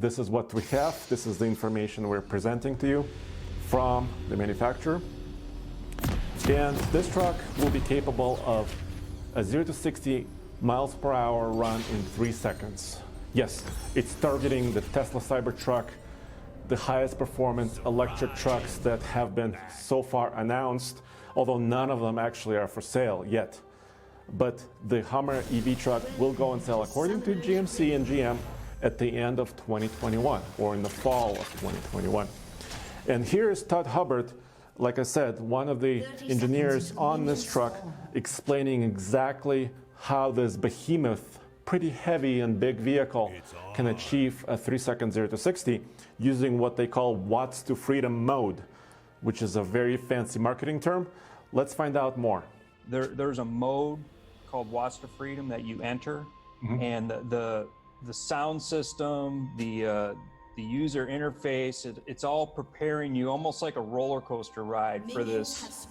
This is what we have. This is the information we're presenting to you from the manufacturer. And this truck will be capable of a 0 to 60 miles per hour run in 3 seconds. Yes, it's targeting the Tesla Cybertruck, the highest performance electric trucks that have been so far announced, although none of them actually are for sale yet. But the Hummer EV truck will go on sale, according to GMC and GM, at the end of 2021 or in the fall of 2021. And here is Todd Hubbard, like I said, one of the engineers on this truck, explaining exactly how this behemoth, pretty heavy and big vehicle can achieve a 3-second 0 to 60 using what they call watts to freedom mode, which is a very fancy marketing term. Let's find out more. There's a mode called watts to freedom that you enter, and the sound system, the user interface, it's all preparing you almost like a roller coaster ride for this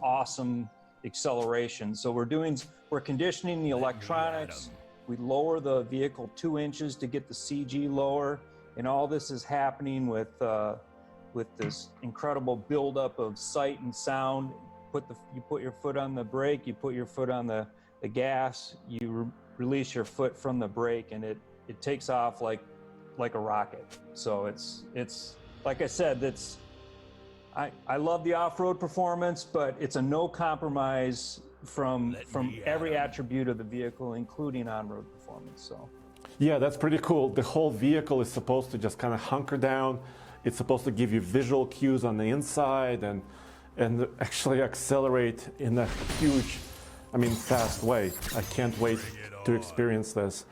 awesome acceleration. So we're conditioning the electronics. We lower the vehicle 2 inches to get the CG lower, and all this is happening with this incredible buildup of sight and sound. You put your foot on the brake, you put your foot on the gas, you release your foot from the brake, and it takes off like a rocket. So it's like I said, I love the off-road performance, but it's a no compromise from every attribute of the vehicle, including on-road performance. So yeah, that's pretty cool. The whole vehicle is supposed to just kind of hunker down. It's supposed to give you visual cues on the inside and actually accelerate in a huge, fast way. I can't wait to experience this.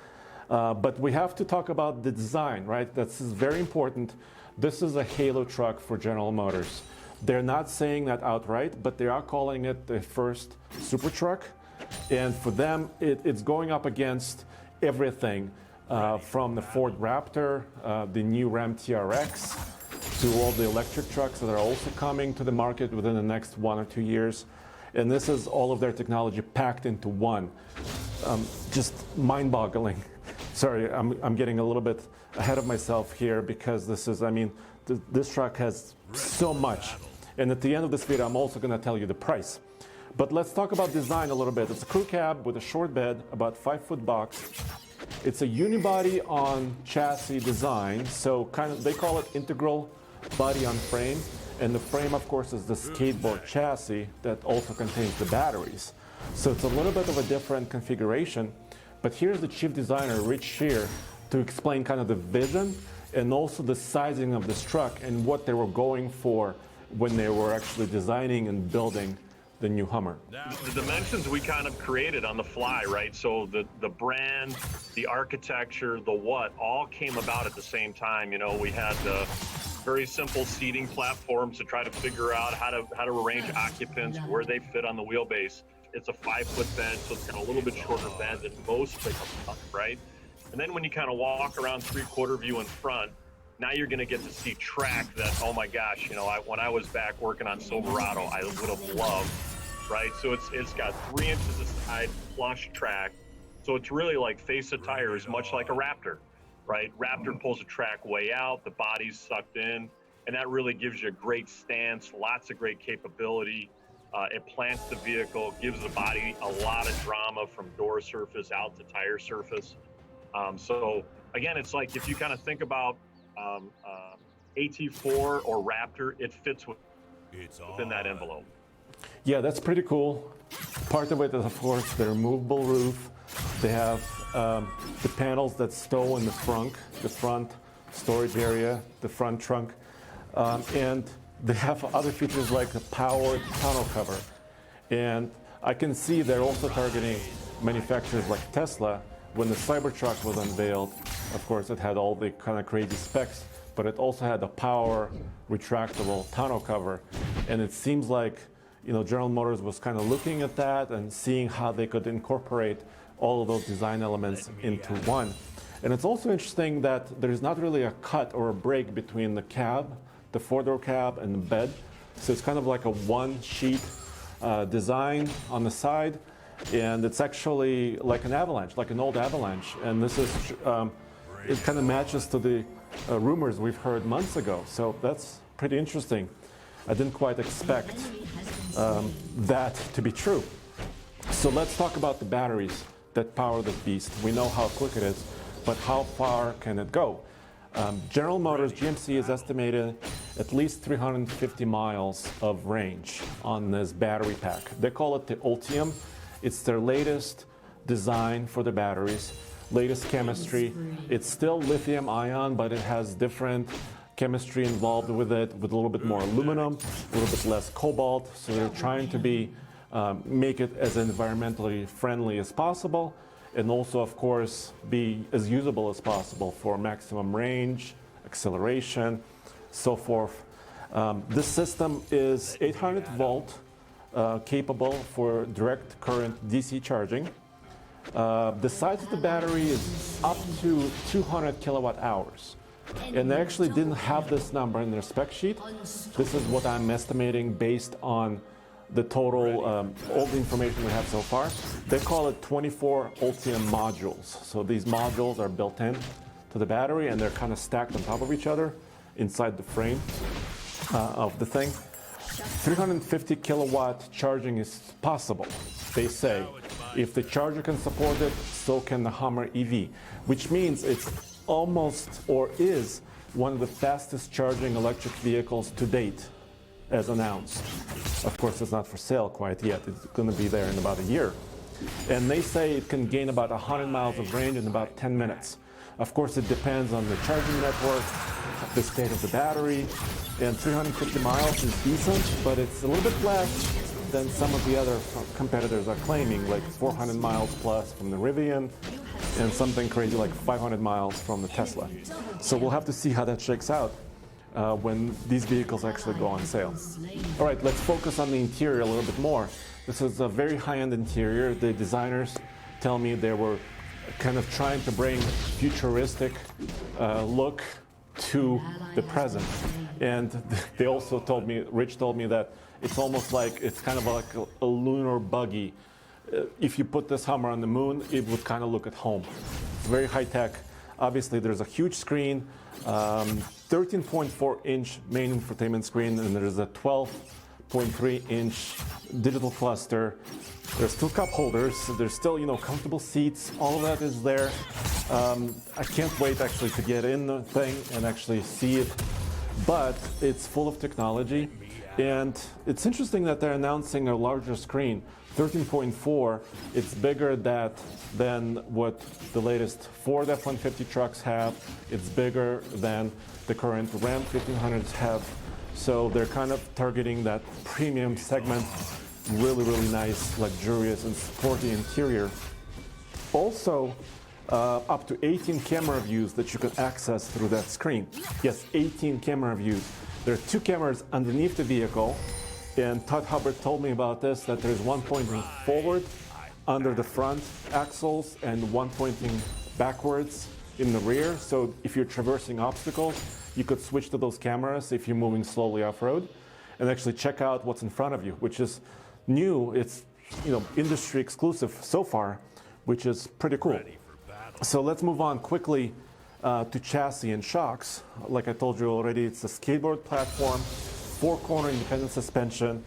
But we have to talk about the design, right? This is very important. This is a halo truck for General Motors. They're not saying that outright, but they are calling it the first super truck. And for them, it's going up against everything from the Ford Raptor, the new Ram TRX, to all the electric trucks that are also coming to the market within the next 1 or 2 years. And this is all of their technology packed into one. Just mind-boggling. Sorry, I'm getting a little bit ahead of myself here because this truck has so much. And at the end of this video, I'm also going to tell you the price. But let's talk about design a little bit. It's a crew cab with a short bed, about 5-foot box. It's a unibody on chassis design, so they call it integral body on frame. And the frame, of course, is the skateboard chassis that also contains the batteries. So it's a little bit of a different configuration. But here's the chief designer, Rich Shear, to explain kind of the vision and also the sizing of this truck and what they were going for when they were actually designing and building the new Hummer. The dimensions we kind of created on the fly, right? So the brand, the architecture, the what, all came about at the same time. You know, we had the very simple seating platforms to try to figure out how to arrange occupants, where they fit on the wheelbase. It's a 5-foot bed, so it's got a little bit shorter bed than most pickup trucks, right? And then when you kind of walk around 3/4 view in front, now you're going to get to see track that, oh my gosh, when I was back working on Silverado, I would have loved, right? So it's got 3 inches of side flush track. So it's really like face of tires, much like a Raptor, right? Raptor pulls the track way out, the body's sucked in, and that really gives you a great stance, lots of great capability. It plants the vehicle, gives the body a lot of drama from door surface out to tire surface. So again, it's like if you kind of think about AT4 or Raptor, it fits within that envelope. Yeah, that's pretty cool. Part of it is, of course, the removable roof. They have the panels that stow in the front storage area, the front trunk, and they have other features like a powered tonneau cover. And I can see they're also targeting manufacturers like Tesla. When the Cybertruck was unveiled, of course, it had all the kind of crazy specs, but it also had a power retractable tonneau cover. And it seems like, General Motors was kind of looking at that and seeing how they could incorporate all of those design elements into one. And it's also interesting that there's not really a cut or a break between the cab, the 4-door cab, and the bed. So it's kind of like a one-sheet design on the side. And it's actually like an Avalanche, like an old Avalanche. And this is, it kind of matches to the rumors we've heard months ago. So that's pretty interesting. I didn't quite expect that to be true. So let's talk about the batteries that power this beast. We know how quick it is, but how far can it go? General Motors, GMC, has estimated at least 350 miles of range on this battery pack. They call it the Ultium. It's their latest design for the batteries, latest chemistry. It's still lithium ion, but it has different chemistry involved with it, with a little bit more aluminum, a little bit less cobalt. So they're trying to make it as environmentally friendly as possible, and also, of course, be as usable as possible for maximum range, acceleration, so forth. This system is 800 volt, capable for direct current DC charging. The size of the battery is up to 200 kilowatt hours. And they actually didn't have this number in their spec sheet. This is what I'm estimating based on the total, all the information we have so far. They call it 24 Ultium modules. So these modules are built in to the battery, and they're kind of stacked on top of each other inside the frame of the thing. 350 kilowatt charging is possible, they say. If the charger can support it, so can the Hummer EV, which means it's almost, or is, one of the fastest charging electric vehicles to date, as announced. Of course, it's not for sale quite yet. It's going to be there in about a year. And they say it can gain about 100 miles of range in about 10 minutes. Of course, it depends on the charging network, the state of the battery, and 350 miles is decent, but it's a little bit less than some of the other competitors are claiming, like 400 miles plus from the Rivian, and something crazy like 500 miles from the Tesla. So we'll have to see how that shakes out when these vehicles actually go on sale. All right, let's focus on the interior a little bit more. This is a very high-end interior. The designers tell me they were kind of trying to bring futuristic look to the present. And they also told me, Rich told me, that it's almost like, it's kind of like a lunar buggy. If you put this Hummer on the moon, it would kind of look at home. It's very high tech. Obviously, there's a huge screen, 13.4 inch main infotainment screen, and there's a 12.3 inch digital cluster. There's still cup holders. There's still, comfortable seats. All of that is there. I can't wait actually to get in the thing and actually see it. But it's full of technology, and it's interesting that they're announcing a larger screen. 13.4, it's bigger than what the latest Ford F-150 trucks have. It's bigger than the current Ram 1500s have. So they're kind of targeting that premium segment. Really, really nice, luxurious, and sporty interior. Also, up to 18 camera views that you can access through that screen. Yes, 18 camera views. There are 2 cameras underneath the vehicle. And Todd Hubbard told me about this, that there's one pointing forward under the front axles and one pointing backwards in the rear. So if you're traversing obstacles, you could switch to those cameras if you're moving slowly off-road and actually check out what's in front of you, which is new. It's industry exclusive so far, which is pretty cool. So let's move on quickly to chassis and shocks. Like I told you already, it's a skateboard platform, 4-corner independent suspension,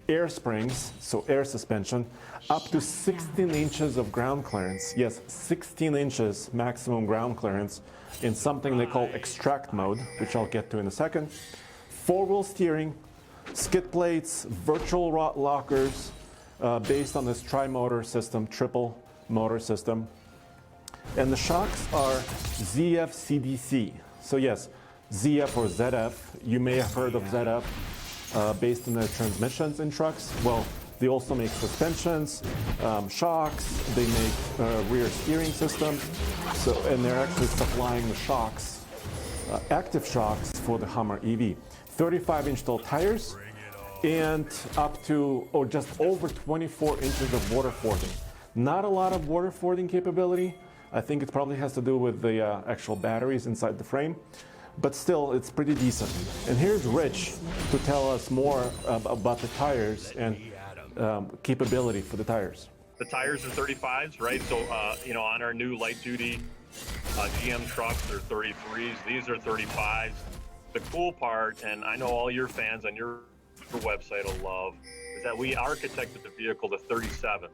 air springs, so air suspension, up to 16 inches of ground clearance. Yes, 16 inches maximum ground clearance in something they call extract mode, which I'll get to in a second. 4-wheel steering, skid plates, virtual lockers, based on this tri-motor system, triple motor system. And the shocks are ZF CDC. So yes, ZF or ZF, you may have heard of ZF based on their transmissions in trucks. Well, they also make suspensions, shocks, they make rear steering systems. So, and they're actually supplying the shocks, active shocks for the Hummer EV. 35-inch tall tires and up to, or just over 24 inches of water fording. Not a lot of water fording capability. I think it probably has to do with the actual batteries inside the frame. But still, it's pretty decent. And here's Rich to tell us more about the tires and capability for the tires. The tires are 35s, right? So, on our new light-duty GM trucks are 33s. These are 35s. The cool part, and I know all your fans on your website will love, is that we architected the vehicle to 37s.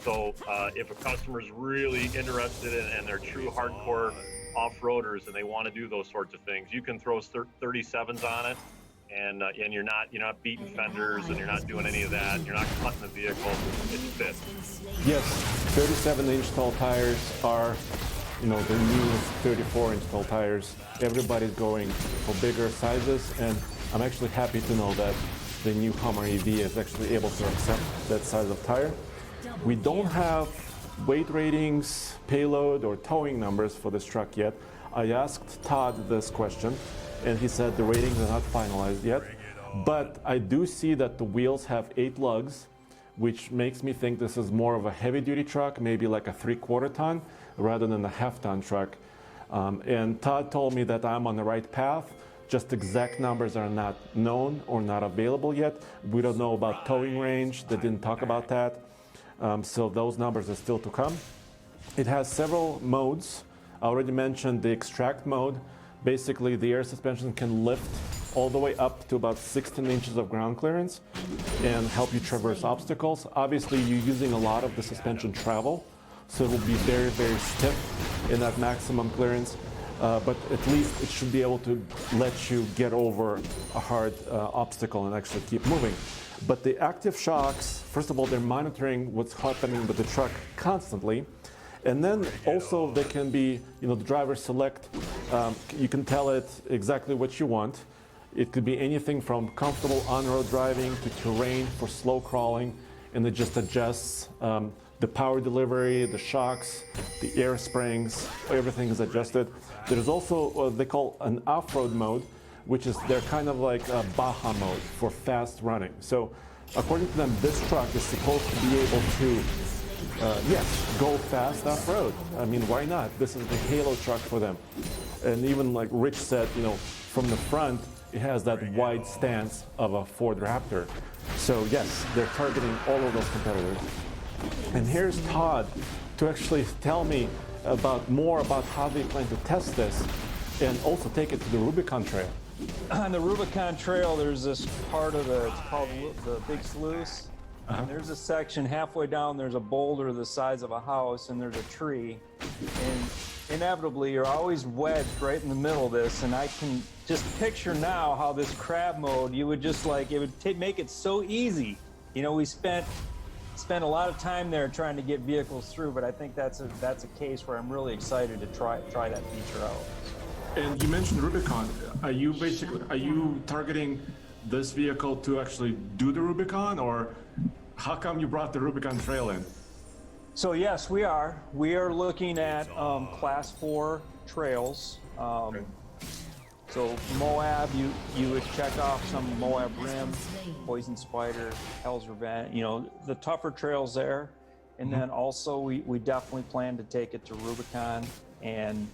So if a customer is really interested in, and they're true hardcore off-roaders and they want to do those sorts of things, you can throw 37s on it, and you're not beating fenders, and you're not doing any of that. You're not cutting the vehicle. It fits. Yes, 37-inch tall tires are, the new 34-inch tall tires. Everybody's going for bigger sizes, and I'm actually happy to know that the new Hummer EV is actually able to accept that size of tire. We don't have weight ratings, payload, or towing numbers for this truck yet. I asked Todd this question, and he said the ratings are not finalized yet. But I do see that the wheels have 8 lugs, which makes me think this is more of a heavy-duty truck, maybe like a 3/4 ton, rather than a half-ton truck. And Todd told me that I'm on the right path. Just exact numbers are not known or not available yet. We don't know about towing range. They didn't talk about that. So those numbers are still to come. It has several modes. I already mentioned the extract mode. Basically, the air suspension can lift all the way up to about 16 inches of ground clearance and help you traverse obstacles. Obviously, you're using a lot of the suspension travel, so it will be very, very stiff in that maximum clearance. But at least it should be able to let you get over a hard obstacle and actually keep moving. But the active shocks, first of all, they're monitoring what's happening with the truck constantly. And then also they can be, the driver select, you can tell it exactly what you want. It could be anything from comfortable on-road driving to terrain for slow crawling, and it just adjusts the power delivery, the shocks, the air springs, everything is adjusted. There's also what they call an off-road mode, which is they're kind of like a Baja mode for fast running. So according to them, this truck is supposed to be able to, go fast off-road. I mean, why not? This is the halo truck for them. And even like Rich said, from the front, it has that wide stance of a Ford Raptor. So yes, they're targeting all of those competitors. And here's Todd to actually tell me more about how they plan to test this and also take it to the Rubicon Trail. On the Rubicon Trail, there's this part of it's called the Big Sluice. And there's a section halfway down, there's a boulder the size of a house, and there's a tree. And inevitably, you're always wedged right in the middle of this. And I can just picture now how this crab mode, you would just it would make it so easy. We spent a lot of time there trying to get vehicles through, but I think that's a case where I'm really excited to try that feature out. And you mentioned Rubicon. Are you targeting this vehicle to actually do the Rubicon, or how come you brought the Rubicon Trail in? So yes, we are. We are looking at Class 4 trails. So Moab, you would check off some Moab Rim, Poison Spider, Hell's Revenge, the tougher trails there. And then also we definitely plan to take it to Rubicon, and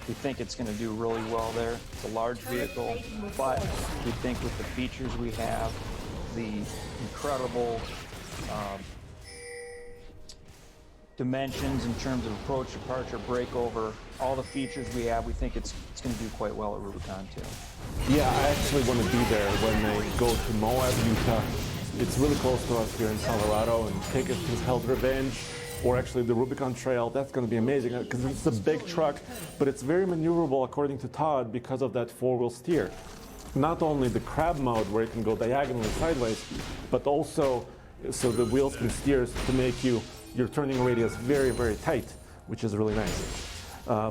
we think it's going to do really well there. It's a large vehicle, but we think with the features we have, the incredible dimensions in terms of approach, departure, breakover, all the features we have, we think it's going to do quite well at Rubicon too. Yeah, I actually want to be there when they go to Moab, Utah. It's really close to us here in Colorado, and take it to Hell's Revenge, or actually the Rubicon Trail. That's going to be amazing because it's a big truck, but it's very maneuverable according to Todd because of that four-wheel steer. Not only the crab mode where it can go diagonally sideways, but also so the wheels can steer to make your turning radius very, very tight, which is really nice.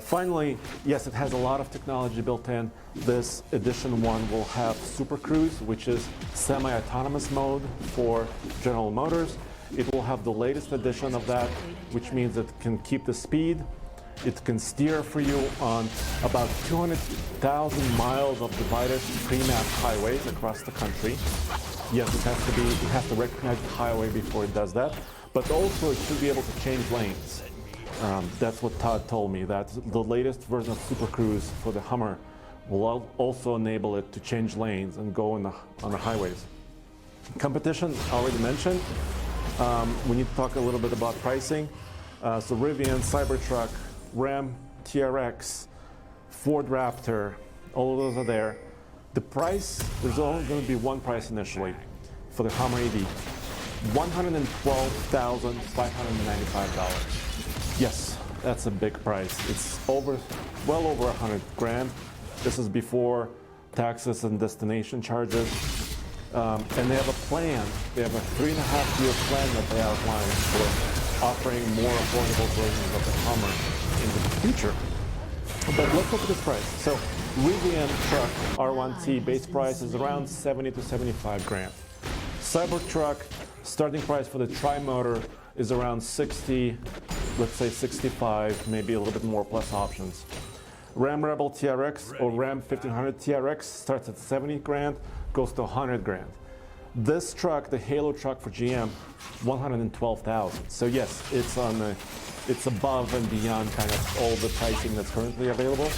Finally, yes, it has a lot of technology built in. This Edition 1 will have Super Cruise, which is semi-autonomous mode for General Motors. It will have the latest edition of that, which means it can keep the speed. It can steer for you on about 200,000 miles of divided pre-mapped highways across the country. Yes, it has to recognize the highway before it does that, but also it should be able to change lanes. That's what Todd told me, that the latest version of Super Cruise for the Hummer will also enable it to change lanes and go on the highways. Competition, I already mentioned. We need to talk a little bit about pricing. So Rivian, Cybertruck, Ram, TRX, Ford Raptor, all of those are there. The price, there's only going to be one price initially for the Hummer EV, $112,595. Yes, that's a big price. It's well over 100 grand. This is before taxes and destination charges. And they have a plan. They have a 3.5-year plan that they outlined for offering more affordable versions of the Hummer in the future. But let's look at this price. So Rivian truck R1T base price is around 70 to 75 grand. Cybertruck starting price for the tri-motor is around 60, let's say 65, maybe a little bit more plus options. Ram Rebel TRX or Ram 1500 TRX starts at 70 grand, goes to 100 grand. This truck, the Halo truck for GM, 112,000. So yes, it's above and beyond kind of all the pricing that's currently available.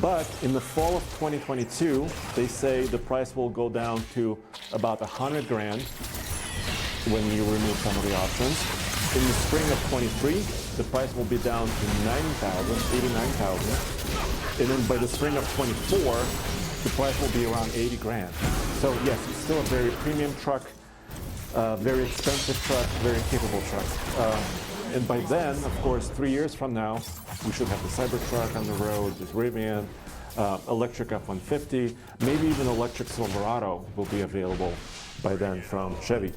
But in the fall of 2022, they say the price will go down to about 100 grand when you remove some of the options. In the spring of 23, the price will be down to 89,000. And then by the spring of 24, the price will be around 80 grand. So yes, it's still a very premium truck, very expensive truck, very capable truck. And by then, of course, 3 years from now, we should have the Cybertruck on the road with Rivian, electric F-150, maybe even electric Silverado will be available by then from Chevy.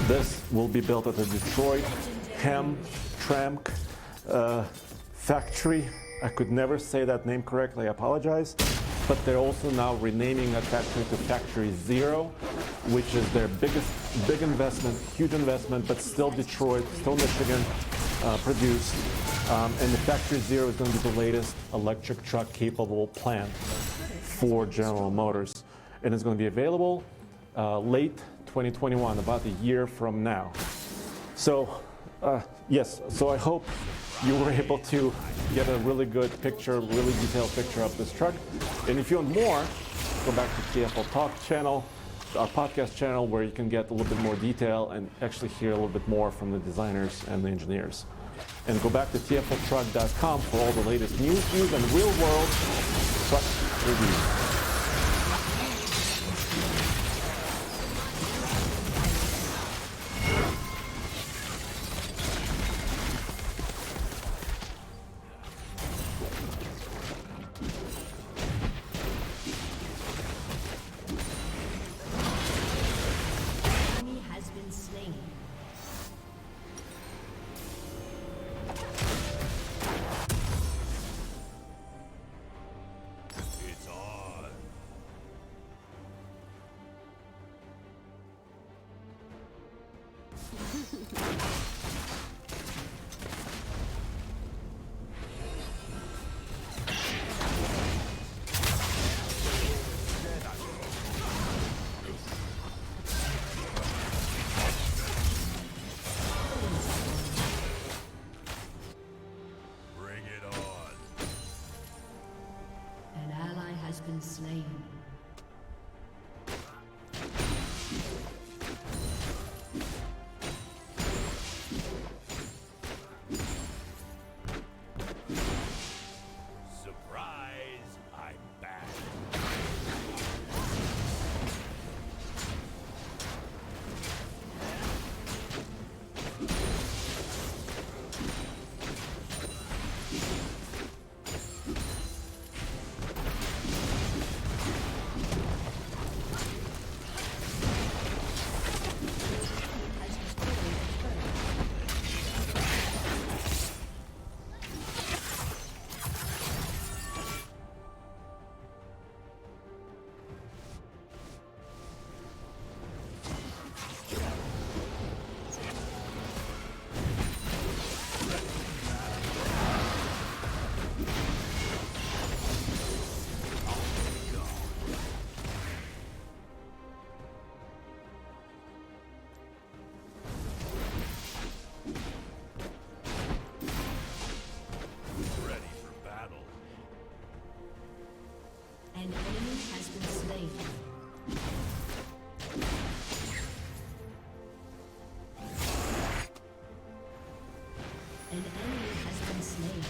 This will be built at the Detroit Hamtramck factory. I could never say that name correctly, I apologize. But they're also now renaming that factory to Factory Zero, which is their big investment, huge investment, but still Detroit, still Michigan produced. And the Factory Zero is going to be the latest electric truck capable plant for General Motors. And it's going to be available late 2021, about a year from now. So yes, so I hope you were able to get a really good picture, really detailed picture of this truck. And if you want more, go back to TFL Talk channel, our podcast channel, where you can get a little bit more detail and actually hear a little bit more from the designers and the engineers. And go back to tfltruck.com for all the latest news, views, and real-world truck reviews. Been slain. Surprise, I'm back. An enemy has been slain. An enemy has been slain.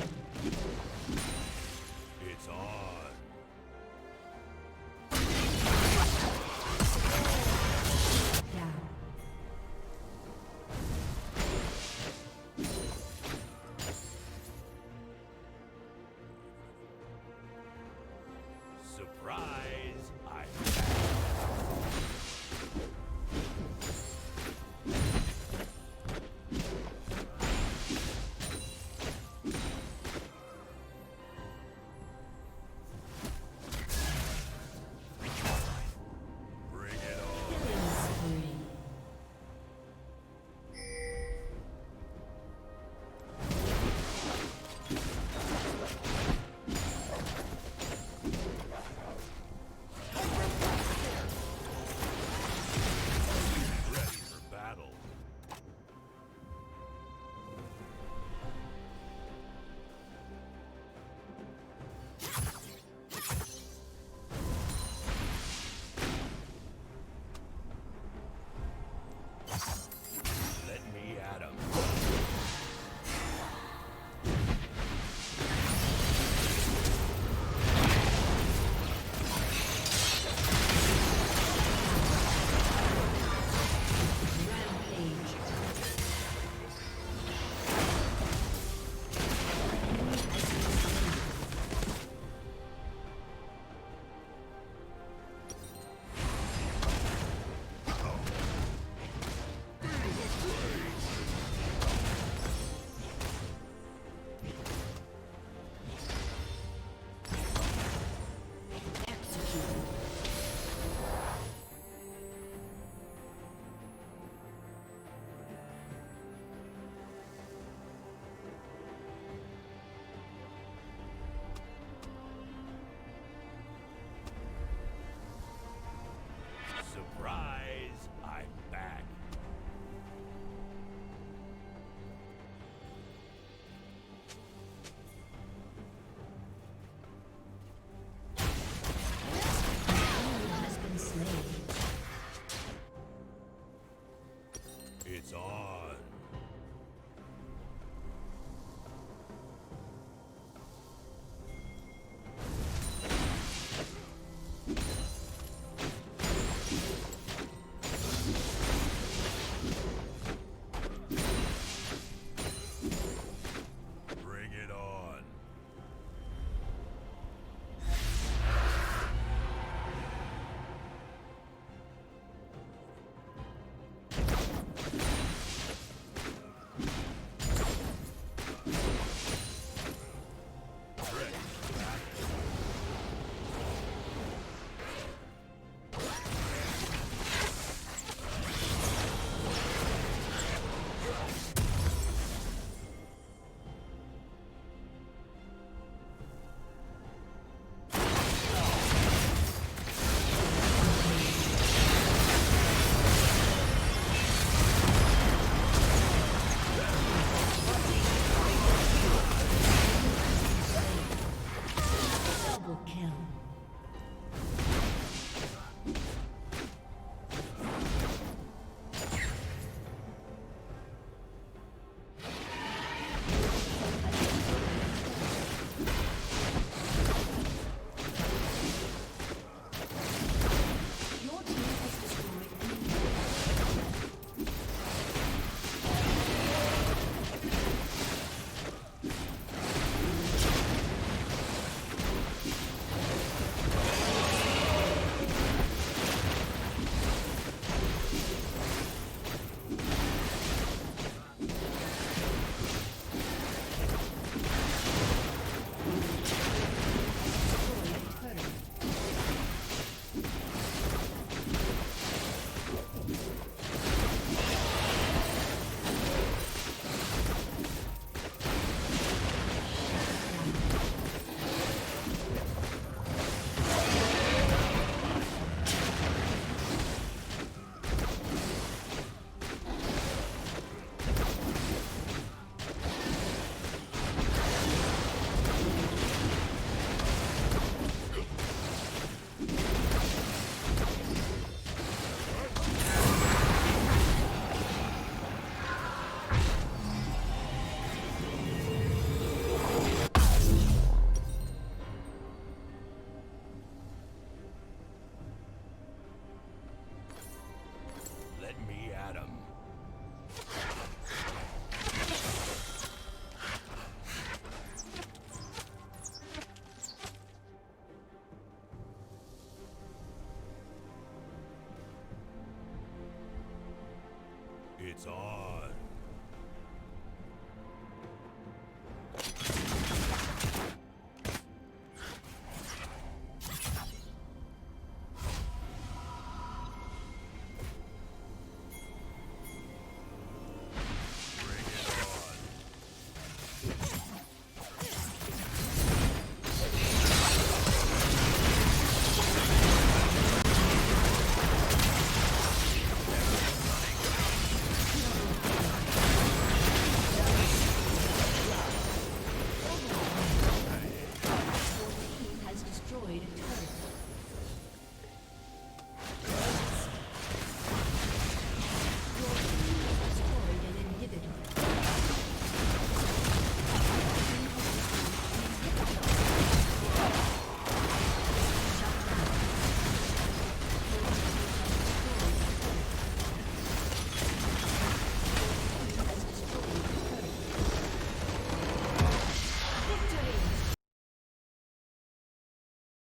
it's on.